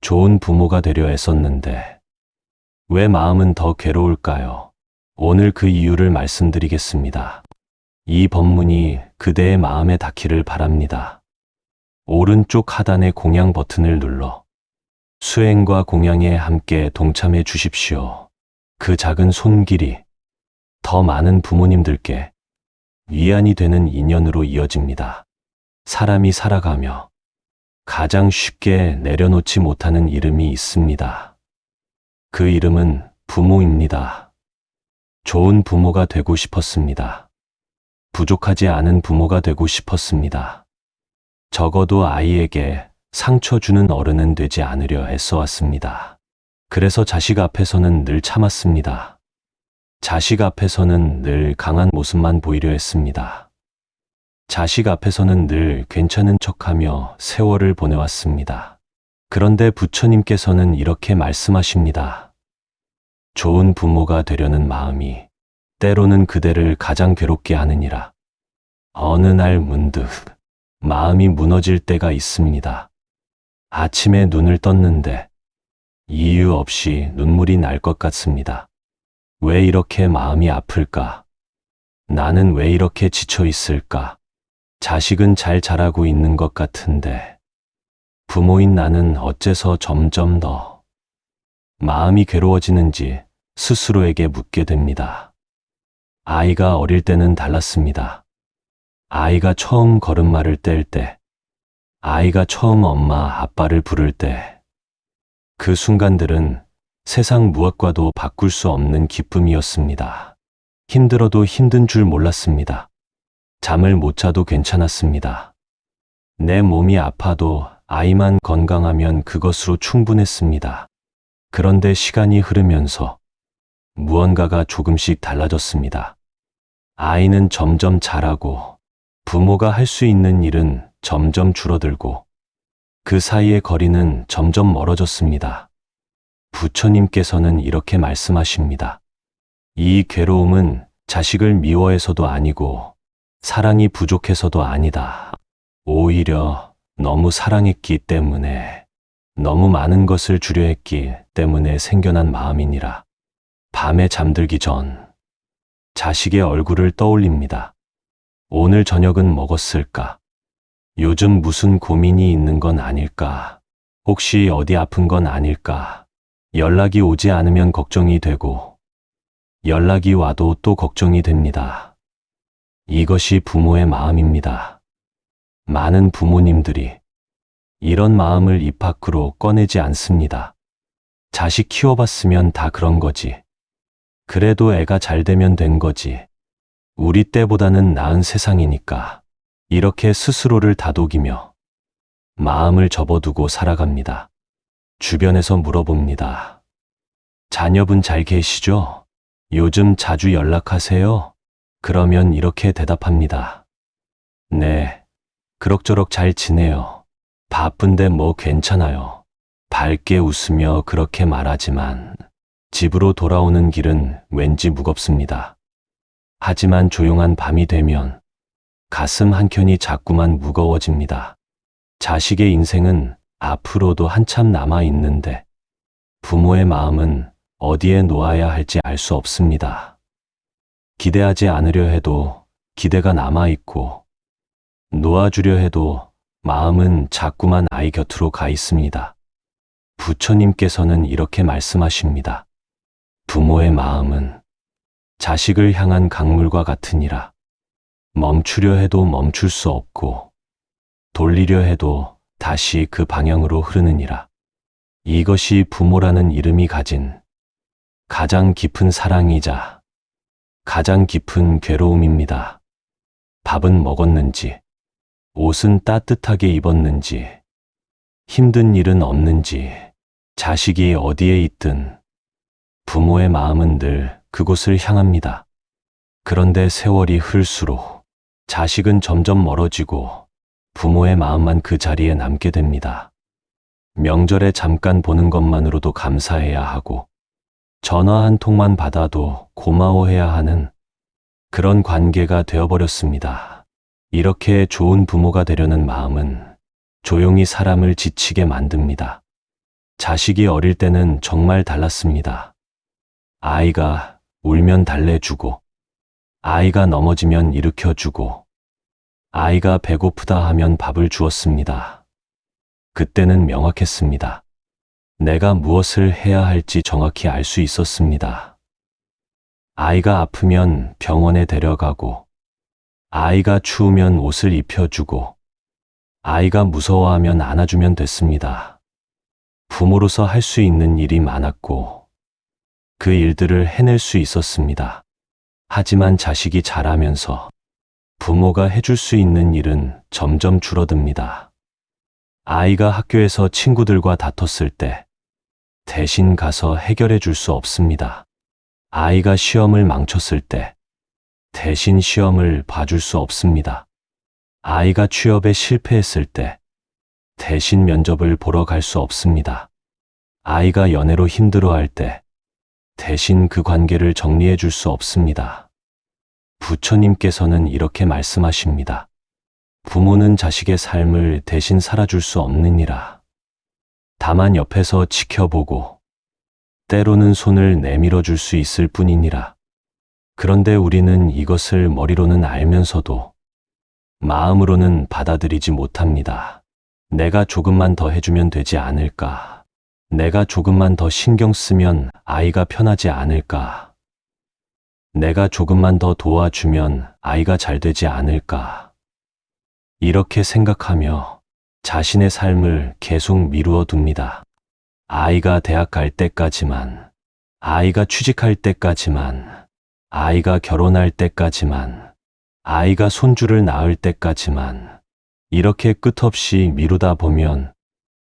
좋은 부모가 되려 애썼는데 왜 마음은 더 괴로울까요? 오늘 그 이유를 말씀드리겠습니다. 이 법문이 그대의 마음에 닿기를 바랍니다. 오른쪽 하단의 공양 버튼을 눌러 수행과 공양에 함께 동참해 주십시오. 그 작은 손길이 더 많은 부모님들께 위안이 되는 인연으로 이어집니다. 사람이 살아가며 가장 쉽게 내려놓지 못하는 이름이 있습니다. 그 이름은 부모입니다. 좋은 부모가 되고 싶었습니다. 부족하지 않은 부모가 되고 싶었습니다. 적어도 아이에게 상처 주는 어른은 되지 않으려 애써왔습니다. 그래서 자식 앞에서는 늘 참았습니다. 자식 앞에서는 늘 강한 모습만 보이려 했습니다. 자식 앞에서는 늘 괜찮은 척하며 세월을 보내왔습니다. 그런데 부처님께서는 이렇게 말씀하십니다. 좋은 부모가 되려는 마음이 때로는 그대를 가장 괴롭게 하느니라. 어느 날 문득 마음이 무너질 때가 있습니다. 아침에 눈을 떴는데 이유 없이 눈물이 날 것 같습니다. 왜 이렇게 마음이 아플까? 나는 왜 이렇게 지쳐 있을까? 자식은 잘 자라고 있는 것 같은데 부모인 나는 어째서 점점 더 마음이 괴로워지는지 스스로에게 묻게 됩니다. 아이가 어릴 때는 달랐습니다. 아이가 처음 걸음마를 뗄 때, 아이가 처음 엄마, 아빠를 부를 때, 그 순간들은 세상 무엇과도 바꿀 수 없는 기쁨이었습니다. 힘들어도 힘든 줄 몰랐습니다. 잠을 못 자도 괜찮았습니다. 내 몸이 아파도 아이만 건강하면 그것으로 충분했습니다. 그런데 시간이 흐르면서 무언가가 조금씩 달라졌습니다. 아이는 점점 자라고 부모가 할 수 있는 일은 점점 줄어들고 그 사이의 거리는 점점 멀어졌습니다. 부처님께서는 이렇게 말씀하십니다. 이 괴로움은 자식을 미워해서도 아니고 사랑이 부족해서도 아니다. 오히려 너무 사랑했기 때문에 너무 많은 것을 주려 했기 때문에 생겨난 마음이니라. 밤에 잠들기 전 자식의 얼굴을 떠올립니다. 오늘 저녁은 먹었을까? 요즘 무슨 고민이 있는 건 아닐까? 혹시 어디 아픈 건 아닐까? 연락이 오지 않으면 걱정이 되고 연락이 와도 또 걱정이 됩니다. 이것이 부모의 마음입니다. 많은 부모님들이 이런 마음을 입 밖으로 꺼내지 않습니다. 자식 키워봤으면 다 그런 거지. 그래도 애가 잘 되면 된 거지. 우리 때보다는 나은 세상이니까. 이렇게 스스로를 다독이며 마음을 접어두고 살아갑니다. 주변에서 물어봅니다. 자녀분 잘 계시죠? 요즘 자주 연락하세요? 그러면 이렇게 대답합니다. 네, 그럭저럭 잘 지내요. 바쁜데 뭐 괜찮아요. 밝게 웃으며 그렇게 말하지만 집으로 돌아오는 길은 왠지 무겁습니다. 하지만 조용한 밤이 되면 가슴 한켠이 자꾸만 무거워집니다. 자식의 인생은 앞으로도 한참 남아 있는데 부모의 마음은 어디에 놓아야 할지 알 수 없습니다. 기대하지 않으려 해도 기대가 남아 있고 놓아주려 해도 마음은 자꾸만 아이 곁으로 가 있습니다. 부처님께서는 이렇게 말씀하십니다. 부모의 마음은 자식을 향한 강물과 같으니라. 멈추려 해도 멈출 수 없고 돌리려 해도 다시 그 방향으로 흐르느니라. 이것이 부모라는 이름이 가진 가장 깊은 사랑이자 가장 깊은 괴로움입니다. 밥은 먹었는지, 옷은 따뜻하게 입었는지, 힘든 일은 없는지, 자식이 어디에 있든 부모의 마음은 늘 그곳을 향합니다. 그런데 세월이 흘수록 자식은 점점 멀어지고 부모의 마음만 그 자리에 남게 됩니다. 명절에 잠깐 보는 것만으로도 감사해야 하고 전화 한 통만 받아도 고마워해야 하는 그런 관계가 되어버렸습니다. 이렇게 좋은 부모가 되려는 마음은 조용히 사람을 지치게 만듭니다. 자식이 어릴 때는 정말 달랐습니다. 아이가 울면 달래주고, 아이가 넘어지면 일으켜주고, 아이가 배고프다 하면 밥을 주었습니다. 그때는 명확했습니다. 내가 무엇을 해야 할지 정확히 알 수 있었습니다. 아이가 아프면 병원에 데려가고, 아이가 추우면 옷을 입혀주고, 아이가 무서워하면 안아주면 됐습니다. 부모로서 할 수 있는 일이 많았고, 그 일들을 해낼 수 있었습니다. 하지만 자식이 자라면서 부모가 해줄 수 있는 일은 점점 줄어듭니다. 아이가 학교에서 친구들과 다퉜을 때 대신 가서 해결해 줄 수 없습니다. 아이가 시험을 망쳤을 때 대신 시험을 봐줄 수 없습니다. 아이가 취업에 실패했을 때 대신 면접을 보러 갈 수 없습니다. 아이가 연애로 힘들어할 때 대신 그 관계를 정리해 줄 수 없습니다. 부처님께서는 이렇게 말씀하십니다. 부모는 자식의 삶을 대신 살아줄 수 없느니라. 다만 옆에서 지켜보고 때로는 손을 내밀어 줄 수 있을 뿐이니라. 그런데 우리는 이것을 머리로는 알면서도 마음으로는 받아들이지 못합니다. 내가 조금만 더 해주면 되지 않을까? 내가 조금만 더 신경 쓰면 아이가 편하지 않을까? 내가 조금만 더 도와주면 아이가 잘 되지 않을까? 이렇게 생각하며 자신의 삶을 계속 미루어 둡니다. 아이가 대학 갈 때까지만, 아이가 취직할 때까지만, 아이가 결혼할 때까지만, 아이가 손주를 낳을 때까지만, 이렇게 끝없이 미루다 보면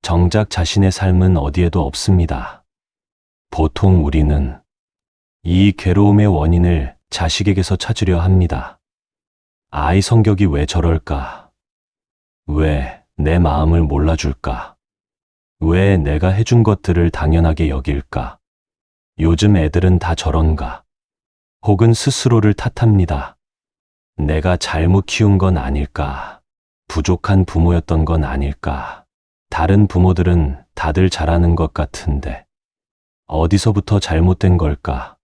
정작 자신의 삶은 어디에도 없습니다. 보통 우리는 이 괴로움의 원인을 자식에게서 찾으려 합니다. 아이 성격이 왜 저럴까? 왜 내 마음을 몰라줄까? 왜 내가 해준 것들을 당연하게 여길까? 요즘 애들은 다 저런가? 혹은 스스로를 탓합니다. 내가 잘못 키운 건 아닐까? 부족한 부모였던 건 아닐까? 다른 부모들은 다들 잘하는 것 같은데 어디서부터 잘못된 걸까?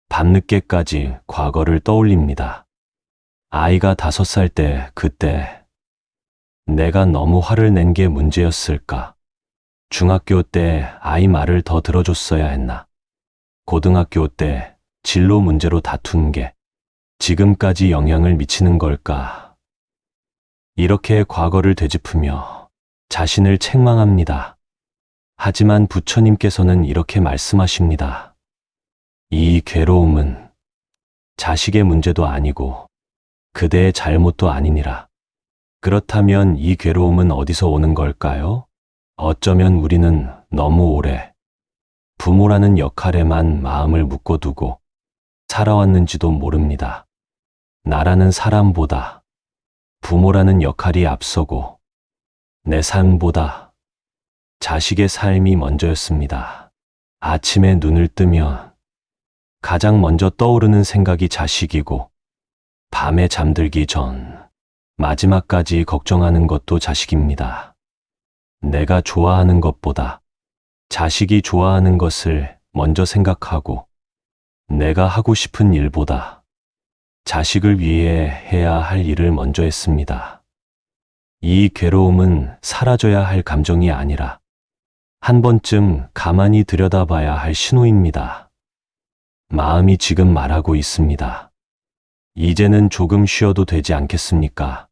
밤늦게까지 과거를 떠올립니다. 아이가 5살 때 그때 내가 너무 화를 낸 게 문제였을까? 중학교 때 아이 말을 더 들어줬어야 했나? 고등학교 때 진로 문제로 다툰 게 지금까지 영향을 미치는 걸까? 이렇게 과거를 되짚으며 자신을 책망합니다. 하지만 부처님께서는 이렇게 말씀하십니다. 이 괴로움은 자식의 문제도 아니고 그대의 잘못도 아니니라. 그렇다면 이 괴로움은 어디서 오는 걸까요? 어쩌면 우리는 너무 오래 부모라는 역할에만 마음을 묶어두고 살아왔는지도 모릅니다. 나라는 사람보다 부모라는 역할이 앞서고 내 삶보다 자식의 삶이 먼저였습니다. 아침에 눈을 뜨면 가장 먼저 떠오르는 생각이 자식이고 밤에 잠들기 전 마지막까지 걱정하는 것도 자식입니다. 내가 좋아하는 것보다 자식이 좋아하는 것을 먼저 생각하고 내가 하고 싶은 일보다 자식을 위해 해야 할 일을 먼저 했습니다. 이 괴로움은 사라져야 할 감정이 아니라 한 번쯤 가만히 들여다봐야 할 신호입니다. 마음이 지금 말하고 있습니다. 이제는 조금 쉬어도 되지 않겠습니까?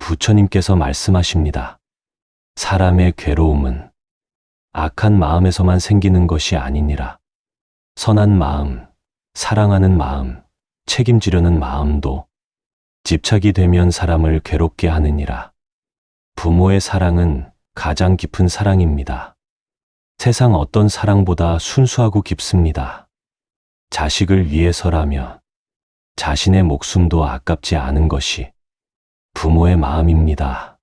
부처님께서 말씀하십니다. 사람의 괴로움은 악한 마음에서만 생기는 것이 아니니라. 선한 마음, 사랑하는 마음, 책임지려는 마음도 집착이 되면 사람을 괴롭게 하느니라. 부모의 사랑은 가장 깊은 사랑입니다. 세상 어떤 사랑보다 순수하고 깊습니다. 자식을 위해서라면 자신의 목숨도 아깝지 않은 것이 부모의 마음입니다.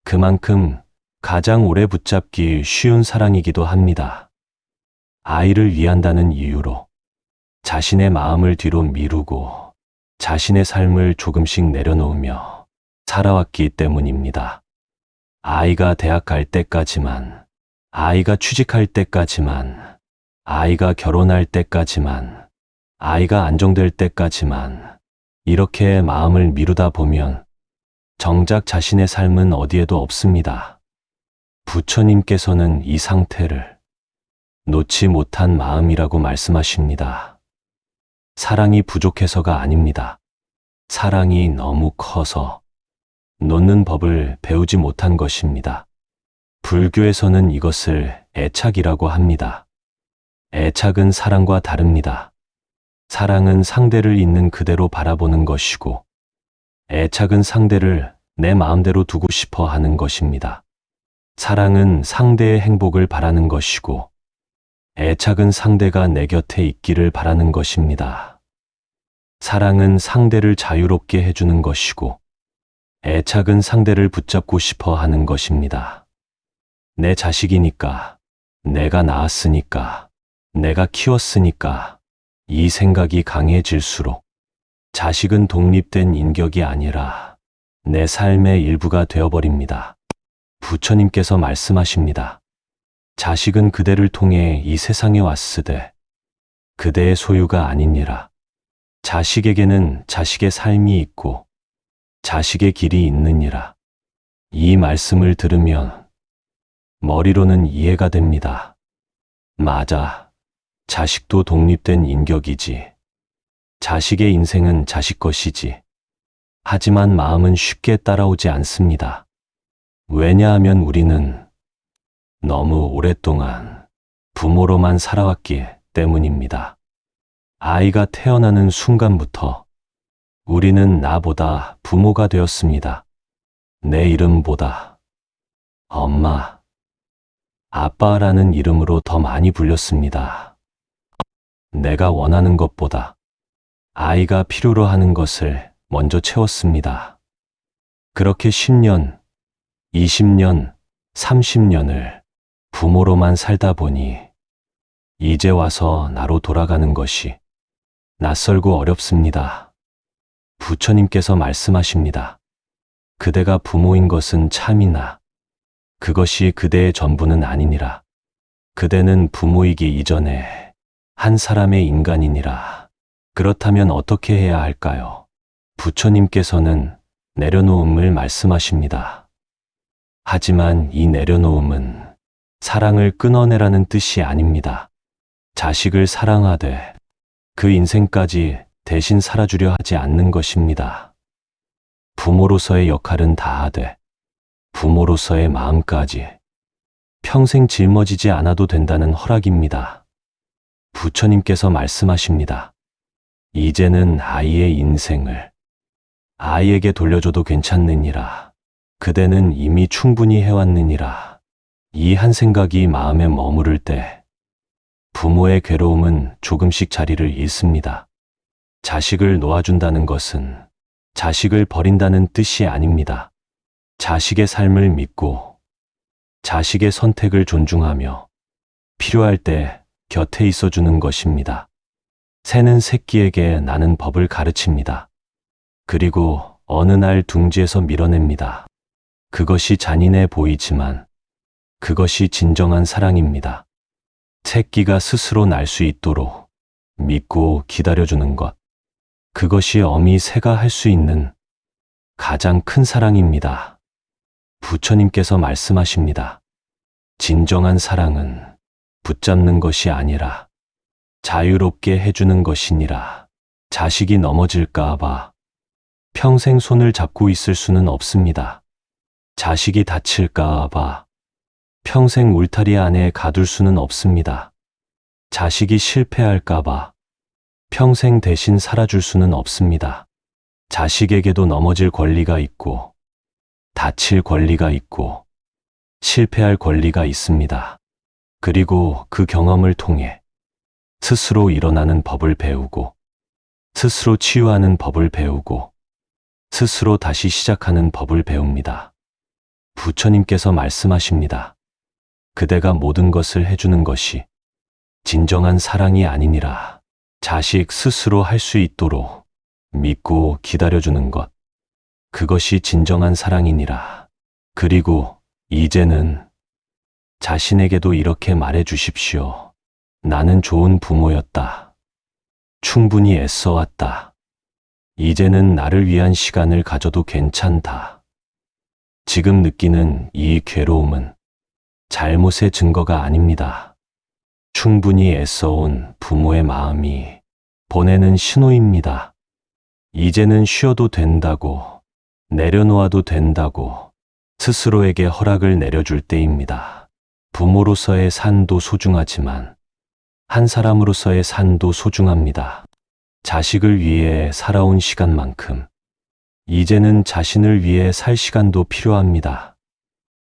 그만큼 가장 오래 붙잡기 쉬운 사랑이기도 합니다. 아이를 위한다는 이유로 자신의 마음을 뒤로 미루고 자신의 삶을 조금씩 내려놓으며 살아왔기 때문입니다. 아이가 대학 갈 때까지만, 아이가 취직할 때까지만, 아이가 결혼할 때까지만, 아이가 안정될 때까지만, 이렇게 마음을 미루다 보면 정작 자신의 삶은 어디에도 없습니다. 부처님께서는 이 상태를 놓지 못한 마음이라고 말씀하십니다. 사랑이 부족해서가 아닙니다. 사랑이 너무 커서 놓는 법을 배우지 못한 것입니다. 불교에서는 이것을 애착이라고 합니다. 애착은 사랑과 다릅니다. 사랑은 상대를 있는 그대로 바라보는 것이고, 애착은 상대를 내 마음대로 두고 싶어 하는 것입니다. 사랑은 상대의 행복을 바라는 것이고, 애착은 상대가 내 곁에 있기를 바라는 것입니다. 사랑은 상대를 자유롭게 해주는 것이고, 애착은 상대를 붙잡고 싶어 하는 것입니다. 내 자식이니까, 내가 낳았으니까, 내가 키웠으니까, 이 생각이 강해질수록 자식은 독립된 인격이 아니라 내 삶의 일부가 되어버립니다. 부처님께서 말씀하십니다. 자식은 그대를 통해 이 세상에 왔으되 그대의 소유가 아니니라. 자식에게는 자식의 삶이 있고 자식의 길이 있느니라. 이 말씀을 들으면 머리로는 이해가 됩니다. 맞아. 자식도 독립된 인격이지. 자식의 인생은 자식 것이지. 하지만 마음은 쉽게 따라오지 않습니다. 왜냐하면 우리는 너무 오랫동안 부모로만 살아왔기 때문입니다. 아이가 태어나는 순간부터 우리는 나보다 부모가 되었습니다. 내 이름보다 엄마, 아빠라는 이름으로 더 많이 불렸습니다. 내가 원하는 것보다 아이가 필요로 하는 것을 먼저 채웠습니다. 그렇게 10년, 20년, 30년을 부모로만 살다 보니 이제 와서 나로 돌아가는 것이 낯설고 어렵습니다. 부처님께서 말씀하십니다. 그대가 부모인 것은 참이나 그것이 그대의 전부는 아니니라. 그대는 부모이기 이전에 한 사람의 인간이니라. 그렇다면 어떻게 해야 할까요? 부처님께서는 내려놓음을 말씀하십니다. 하지만 이 내려놓음은 사랑을 끊어내라는 뜻이 아닙니다. 자식을 사랑하되 그 인생까지 대신 살아주려 하지 않는 것입니다. 부모로서의 역할은 다하되 부모로서의 마음까지 평생 짊어지지 않아도 된다는 허락입니다. 부처님께서 말씀하십니다. 이제는 아이의 인생을 아이에게 돌려줘도 괜찮느니라. 그대는 이미 충분히 해왔느니라. 이 한 생각이 마음에 머무를 때 부모의 괴로움은 조금씩 자리를 잃습니다. 자식을 놓아준다는 것은 자식을 버린다는 뜻이 아닙니다. 자식의 삶을 믿고 자식의 선택을 존중하며 필요할 때 곁에 있어주는 것입니다. 새는 새끼에게 나는 법을 가르칩니다. 그리고 어느 날 둥지에서 밀어냅니다. 그것이 잔인해 보이지만 그것이 진정한 사랑입니다. 새끼가 스스로 날 수 있도록 믿고 기다려주는 것. 그것이 어미 새가 할 수 있는 가장 큰 사랑입니다. 부처님께서 말씀하십니다. 진정한 사랑은 붙잡는 것이 아니라 자유롭게 해주는 것이니라. 자식이 넘어질까 봐 평생 손을 잡고 있을 수는 없습니다. 자식이 다칠까 봐 평생 울타리 안에 가둘 수는 없습니다. 자식이 실패할까 봐 평생 대신 살아줄 수는 없습니다. 자식에게도 넘어질 권리가 있고 다칠 권리가 있고 실패할 권리가 있습니다. 그리고 그 경험을 통해 스스로 일어나는 법을 배우고 스스로 치유하는 법을 배우고 스스로 다시 시작하는 법을 배웁니다. 부처님께서 말씀하십니다. 그대가 모든 것을 해주는 것이 진정한 사랑이 아니니라. 자식 스스로 할 수 있도록 믿고 기다려주는 것. 그것이 진정한 사랑이니라. 그리고 이제는 자신에게도 이렇게 말해 주십시오. 나는 좋은 부모였다. 충분히 애써왔다. 이제는 나를 위한 시간을 가져도 괜찮다. 지금 느끼는 이 괴로움은 잘못의 증거가 아닙니다. 충분히 애써온 부모의 마음이 보내는 신호입니다. 이제는 쉬어도 된다고, 내려놓아도 된다고 스스로에게 허락을 내려줄 때입니다. 부모로서의 삶도 소중하지만 한 사람으로서의 삶도 소중합니다. 자식을 위해 살아온 시간만큼 이제는 자신을 위해 살 시간도 필요합니다.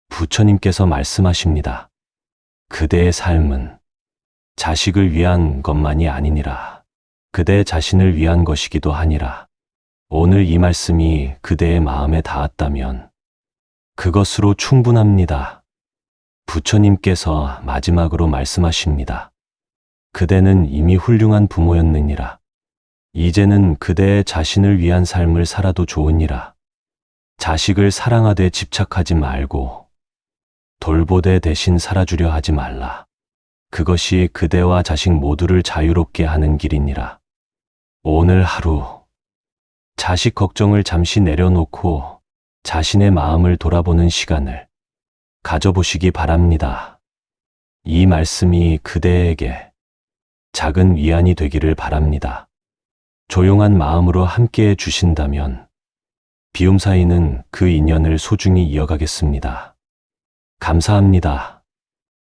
부처님께서 말씀하십니다. 그대의 삶은 자식을 위한 것만이 아니니라. 그대 자신을 위한 것이기도 하니라. 오늘 이 말씀이 그대의 마음에 닿았다면 그것으로 충분합니다. 부처님께서 마지막으로 말씀하십니다. 그대는 이미 훌륭한 부모였느니라. 이제는 그대의 자신을 위한 삶을 살아도 좋으니라. 자식을 사랑하되 집착하지 말고 돌보되 대신 살아주려 하지 말라. 그것이 그대와 자식 모두를 자유롭게 하는 길이니라. 오늘 하루 자식 걱정을 잠시 내려놓고 자신의 마음을 돌아보는 시간을 가져보시기 바랍니다. 이 말씀이 그대에게 작은 위안이 되기를 바랍니다. 조용한 마음으로 함께해 주신다면 비움 사이는 그 인연을 소중히 이어가겠습니다. 감사합니다.